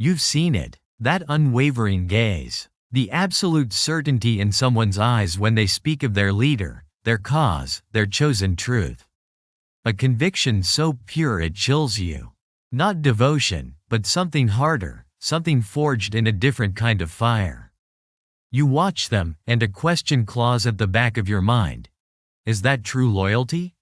You've seen it. That unwavering gaze. The absolute certainty in someone's eyes when they speak of their leader, their cause, their chosen truth. A conviction so pure it chills you. Not devotion, but something harder, something forged in a different kind of fire. You watch them, and a question claws at the back of your mind. Is that true loyalty?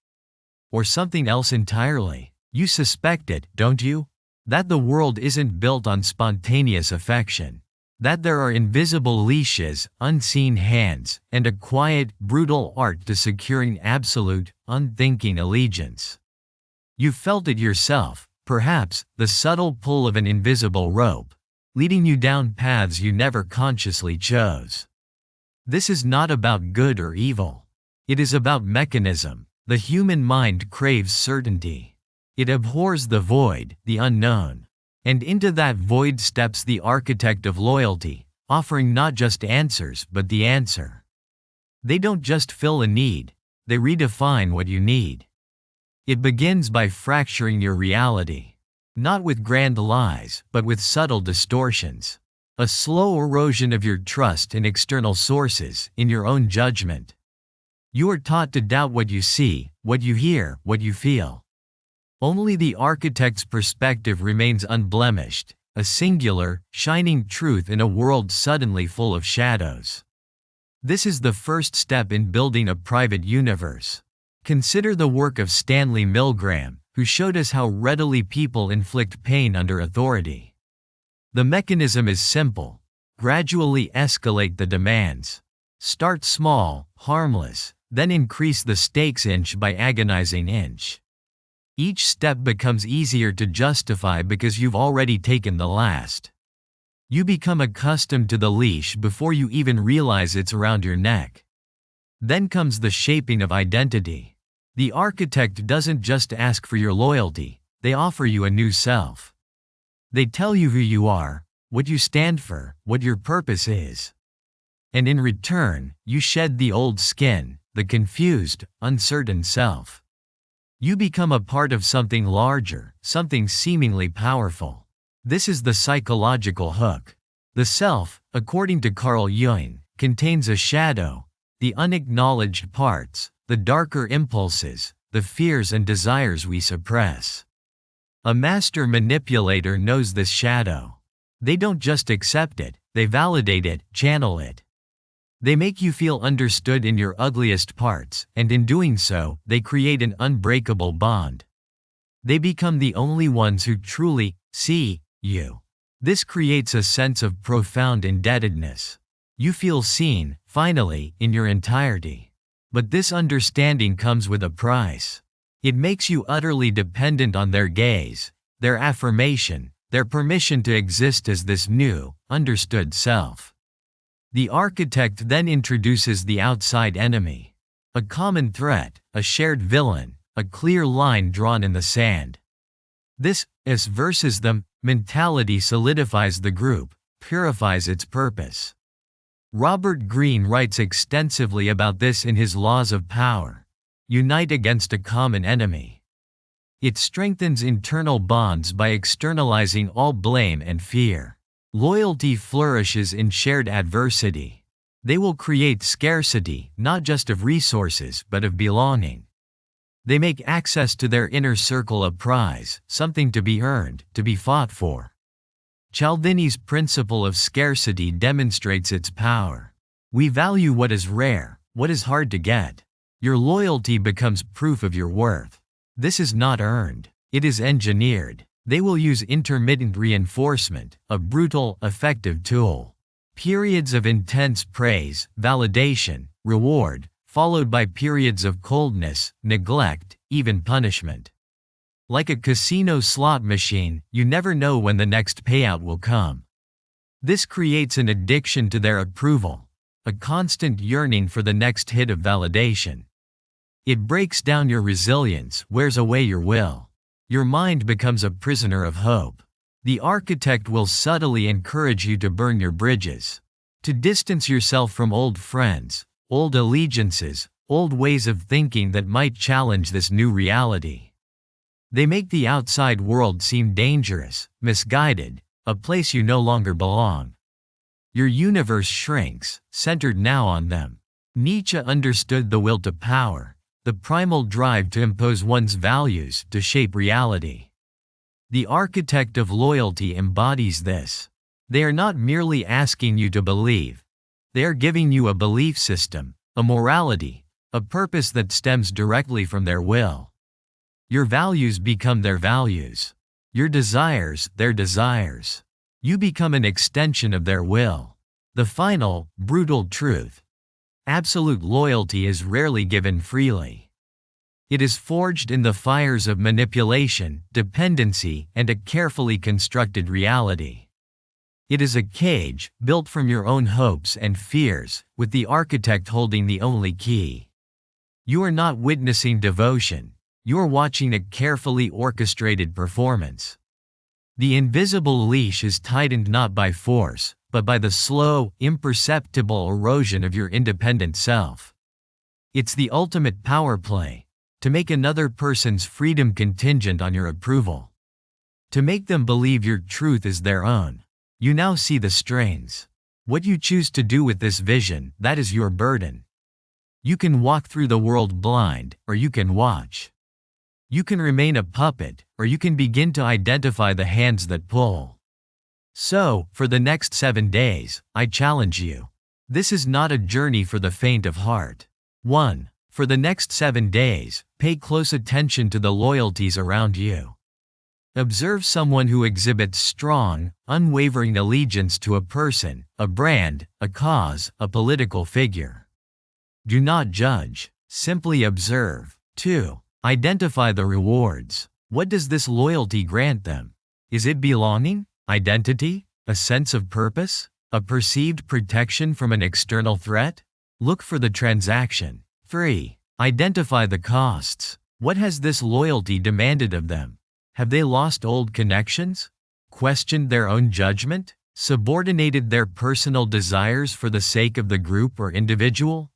Or something else entirely? You suspect it, don't you? That the world isn't built on spontaneous affection. That there are invisible leashes, unseen hands, and a quiet, brutal art to securing absolute, unthinking allegiance. You've felt it yourself, perhaps, the subtle pull of an invisible rope, leading you down paths you never consciously chose. This is not about good or evil. It is about mechanism. The human mind craves certainty. It abhors the void, the unknown. And into that void steps the architect of loyalty, offering not just answers but the answer. They don't just fill a need, they redefine what you need. It begins by fracturing your reality. Not with grand lies, but with subtle distortions. A slow erosion of your trust in external sources, in your own judgment. You are taught to doubt what you see, what you hear, what you feel. Only the architect's perspective remains unblemished, a singular, shining truth in a world suddenly full of shadows. This is the first step in building a private universe. Consider the work of Stanley Milgram, who showed us how readily people inflict pain under authority. The mechanism is simple. Gradually escalate the demands. Start small, harmless, then increase the stakes inch by agonizing inch. Each step becomes easier to justify because you've already taken the last. You become accustomed to the leash before you even realize it's around your neck. Then comes the shaping of identity. The architect doesn't just ask for your loyalty, they offer you a new self. They tell you who you are, what you stand for, what your purpose is. And in return, you shed the old skin, the confused, uncertain self. You become a part of something larger, something seemingly powerful. This is the psychological hook. The self, according to Carl Jung, contains a shadow, the unacknowledged parts, the darker impulses, the fears and desires we suppress. A master manipulator knows this shadow. They don't just accept it, they validate it, channel it. They make you feel understood in your ugliest parts, and in doing so, they create an unbreakable bond. They become the only ones who truly see you. This creates a sense of profound indebtedness. You feel seen, finally, in your entirety. But this understanding comes with a price. It makes you utterly dependent on their gaze, their affirmation, their permission to exist as this new, understood self. The architect then introduces the outside enemy. A common threat, a shared villain, a clear line drawn in the sand. This us versus them mentality solidifies the group, purifies its purpose. Robert Greene writes extensively about this in his Laws of Power. Unite against a common enemy. It strengthens internal bonds by externalizing all blame and fear. Loyalty flourishes in shared adversity. They will create scarcity, not just of resources, but of belonging. They make access to their inner circle a prize, something to be earned, to be fought for. Cialdini's principle of scarcity demonstrates its power. We value what is rare, what is hard to get. Your loyalty becomes proof of your worth. This is not earned, it is engineered. They will use intermittent reinforcement, a brutal, effective tool. Periods of intense praise, validation, reward, followed by periods of coldness, neglect, even punishment. Like a casino slot machine, you never know when the next payout will come. This creates an addiction to their approval, a constant yearning for the next hit of validation. It breaks down your resilience, wears away your will. Your mind becomes a prisoner of hope. The architect will subtly encourage you to burn your bridges, to distance yourself from old friends, old allegiances, old ways of thinking that might challenge this new reality. They make the outside world seem dangerous, misguided, a place you no longer belong. Your universe shrinks, centered now on them. Nietzsche understood the will to power, the primal drive to impose one's values, to shape reality. The architect of loyalty embodies this. They are not merely asking you to believe. They are giving you a belief system, a morality, a purpose that stems directly from their will. Your values become their values. Your desires, their desires. You become an extension of their will. The final, brutal truth. Absolute loyalty is rarely given freely. It is forged in the fires of manipulation, dependency, and a carefully constructed reality. It is a cage, built from your own hopes and fears, with the architect holding the only key. You are not witnessing devotion. You are watching a carefully orchestrated performance. The invisible leash is tightened not by force, but by the slow, imperceptible erosion of your independent self. It's the ultimate power play, to make another person's freedom contingent on your approval. To make them believe your truth is their own. You now see the strains. What you choose to do with this vision, that is your burden. You can walk through the world blind, or you can watch. You can remain a puppet, or you can begin to identify the hands that pull. So, for the next 7 days, I challenge you. This is not a journey for the faint of heart. 1. For the next 7 days, pay close attention to the loyalties around you. Observe someone who exhibits strong, unwavering allegiance to a person, a brand, a cause, a political figure. Do not judge, simply observe. 2. Identify the rewards. What does this loyalty grant them? Is it belonging? Identity? A sense of purpose? A perceived protection from an external threat? Look for the transaction. 3. Identify the costs. What has this loyalty demanded of them? Have they lost old connections? Questioned their own judgment? Subordinated their personal desires for the sake of the group or individual?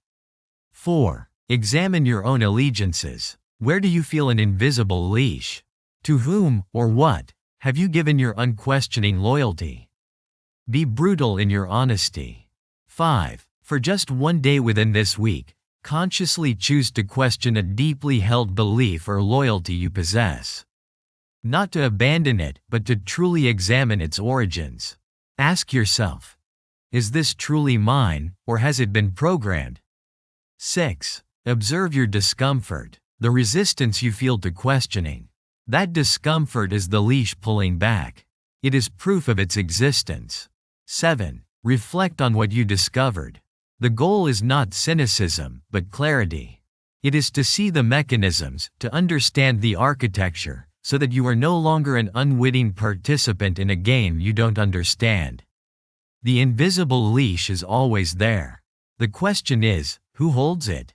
4. Examine your own allegiances. Where do you feel an invisible leash? To whom, or what, have you given your unquestioning loyalty? Be brutal in your honesty. 5. For just 1 day within this week, consciously choose to question a deeply held belief or loyalty you possess. Not to abandon it, but to truly examine its origins. Ask yourself, is this truly mine, or has it been programmed? 6. Observe your discomfort, the resistance you feel to questioning. That discomfort is the leash pulling back. It is proof of its existence. 7. Reflect on what you discovered. The goal is not cynicism, but clarity. It is to see the mechanisms, to understand the architecture, so that you are no longer an unwitting participant in a game you don't understand. The invisible leash is always there. The question is, who holds it?